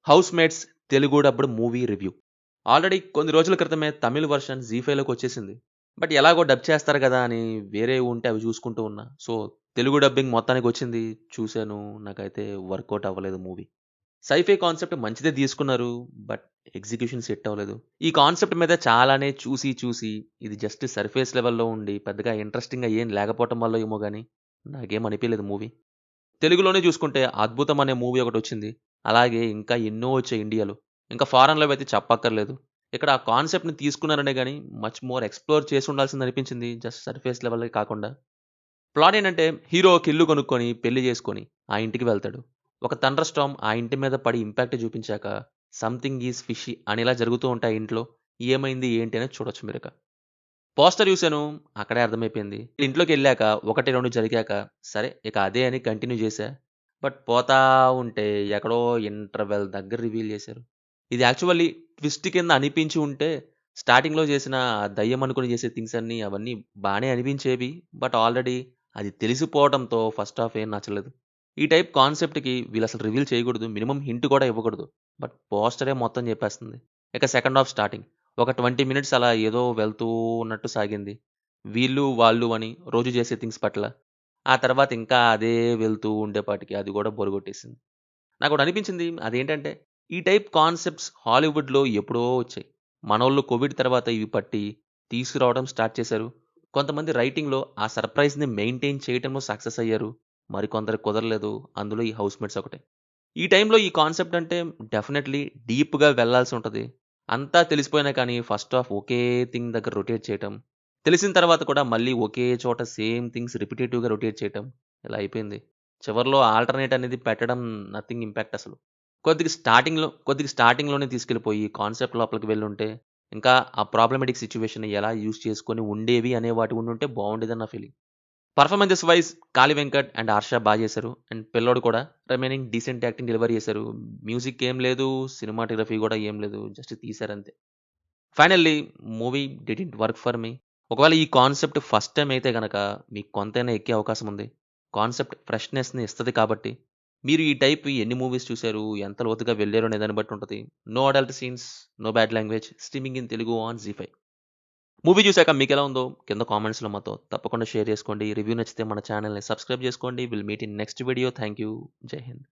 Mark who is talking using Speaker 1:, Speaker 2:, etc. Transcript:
Speaker 1: Housemates Telugu dubbed movie review. Already కొన్ని రోజుల క్రితమే తమిళ్ వెర్షన్ జీ ఫైవ్‌లోకి వచ్చేసింది. బట్ ఎలాగో డబ్ చేస్తారు గదా అని వేరేవి ఉంటే అవి చూసుకుంటూ ఉన్నా. సో, తెలుగు డబ్బింగ్ మొత్తానికొచ్చింది. చూసాను. నాకైతే వర్కౌట్ అవ్వలేదు మూవీ. సైఫై కాన్సెప్ట్ మంచిదే తీసుకున్నారు. బట్ ఎగ్జిక్యూషన్ సెట్ అవ్వలేదు. ఈ కాన్సెప్ట్ మీద చాలానే చూసి ఇది జస్ట్ సర్ఫేస్ లెవెల్‌లో ఉండి పెద్దగా ఇంట్రెస్టింగ్‌గా ఏం లేకపోవటం వల్లో ఏమో గాని నాకేం అనిపియలేదు మూవీ. తెలుగులోనే చూసుకుంటే 'అద్భుతం' అనే మూవీ ఒకటొచ్చింది. అలాగే ఇంకా ఎన్నో వచ్చాయి ఇండియాలో. ఇంకా ఫారెన్‌లోవైతే చెప్పక్కర్లేదు. ఇక్కడ ఆ కాన్సెప్ట్‌ని తీసుకున్నారనే గాని మచ్ మోర్ ఎక్స్‌ప్లోర్ చేసుండాల్సిందనిపించింది. జస్ట్ సర్ఫేస్ లెవెలే కాకుండా. ప్లాట్ ఏంటంటే హీరో ఒక ఇల్లు కొనుక్కొని, పెళ్లి చేసుకొని ఆ ఇంటికి వెళ్తాడు. ఒక థండర్ స్టార్మ్ ఆ ఇంటి మీద పడి ఇంపాక్ట్ చూపించాక సంథింగ్ ఈజ్ ఫిషీ అని ఇలా జరుగుతూ ఉంటాయి ఆ ఇంట్లో. ఏమైంది ఏంటి అనేది చూడొచ్చు మీరిక. పోస్టర్ చూసాను. అక్కడే అర్థమైపోయింది. ఇంట్లోకెళ్ళాక 1, 2 జరిగాక సరే ఇక అదే అని కంటిన్యూ చేశా. బట్ పోతా ఉంటే ఎక్కడో ఇంటర్వెల్ దగ్గర రివీల్ చేశారు. ఇది యాక్చువల్లీ ట్విస్ట్ కింద అనిపించి ఉంటే స్టార్టింగ్‌లో చేసిన ఆ దయ్యం అనుకుని చేసే థింగ్స్ అన్నీ అవన్నీ బానే అనిపించేవి. బట్ ఆల్రెడీ అది తెలిసిపోవడంతో ఫస్ట్ హాఫ్ ఏం నచ్చలేదు. ఈ టైప్ కాన్సెప్ట్‌కి వీళ్ళసలు రివీల్ చేయకూడదు. మినిమమ్ హింట్ కూడా ఇవ్వకూడదు. బట్ పోస్టరే మొత్తం చెప్పేస్తుంది. ఇక సెకండ్ హాఫ్ స్టార్టింగ్. ఒక 20 మినిట్స్ అలా ఏదో వెళ్తూ ఉన్నట్టు సాగింది. వీళ్ళు, వాళ్ళు అని రోజు చేసే థింగ్స్ పట్ల. ఆ తర్వాత ఇంకా అదే వెళ్తూ ఉండేపాటికి అది కూడా బోర్ కొట్టేసింది. నాకోటనిపించింది అదేంటంటే, ఈ టైప్ కాన్సెప్ట్స్ హాలీవుడ్‌లో ఎప్పుడో వచ్చాయి. మనోళ్ళు కోవిడ్ తర్వాత ఇవి పట్టి తీసుకురావడం స్టార్ట్ చేశారు. కొంతమంది రైటింగ్‌లో ఆ సర్ప్రైజ్‌ని మెయింటైన్ చేయటంలో సక్సెస్ అయ్యారు. మరికొందరికి కుదరలేదు. అందులో ఈ హౌస్‌మేట్స్ ఒకటే. ఈ టైంలో ఈ కాన్సెప్ట్ అంటే డెఫినైట్‌లీ డీప్‌గా వెళ్ళాల్సి ఉంటది. అంతా తెలిసిపోయినా కానీ ఫస్ట్ హాఫ్ ఒకే థింగ్ దగ్గర రొటేట్ చేయటం. తెలిసిన తర్వాత కూడా మళ్ళీ ఒకే చోట సేమ్ థింగ్స్ రిపిటేటివ్‌గా రొటేట్ చేయటం. ఇలా అయిపోయింది. చివర్లో ఆల్టర్‌నేట్ అనేది పెట్టడం నథింగ్ ఇంపాక్ట్ అసలు. కొద్దిగా స్టార్టింగ్‌లోనే తీసుకెళ్ళిపోయి కాన్సెప్ట్ లోపలికి వెళ్ళుంటే, ఇంకా ఆ ప్రాబ్లమాటిక్ సిట్యుయేషన్‌ని ఎలా యూజ్ చేసుకొని ఉండేవి అనే వాటి ఉండుంటే బావుండేదని నా feeling. Performances wise 'Kali Venkat' and 'Harsha' చేశారు. అండ్ పిల్లోడు కూడా రిమైనింగ్ డీసెంట్ యాక్టింగ్ డెలివరీ చేశారు. మ్యూజిక్ ఏం లేదు. సినిమాటోగ్రఫీ కూడా ఏం లేదు. జస్ట్ తీశారంతే. Finally movie didn't work for me. ఒకవేళ ఈ కాన్సెప్ట్ ఫస్ట్ టైమ్ అయితే గనక మీకు కొంతైనా ఎక్కే అవకాశం ఉంది. కాన్సెప్ట్ ఫ్రెష్‌నెస్‌ని ఇస్తది కాబట్టి, మీరు ఈ టైప్ ఎన్ని మూవీస్ చూసారు, ఎంత లోతుగా వెళ్లారు అనే దాన్ని బట్టి ఉంటది. No adult scenes, no bad language, streaming in Telugu on ZEE5. Movie చూసాక మీకెలా ఉందో కింద కామెంట్స్‌లో మాతో తప్పకుండా షేర్ చేసుకోండి. రివ్యూ నచ్చితే మన ఛానెల్‌ని సబ్స్క్రైబ్ చేసుకోండి. Will meet in next video. Thank you. జై హింద్.